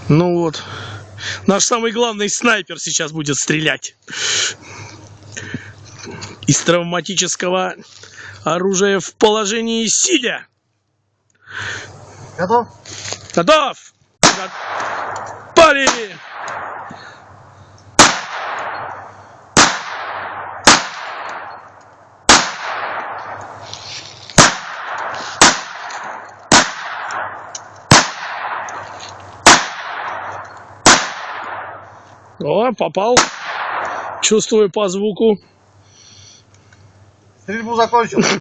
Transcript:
Ну вот, наш самый главный снайпер сейчас будет стрелять из травматического оружия в положении сидя. Готов? Готов! Пали! О, попал. Чувствую по звуку. Стрельбу закончил.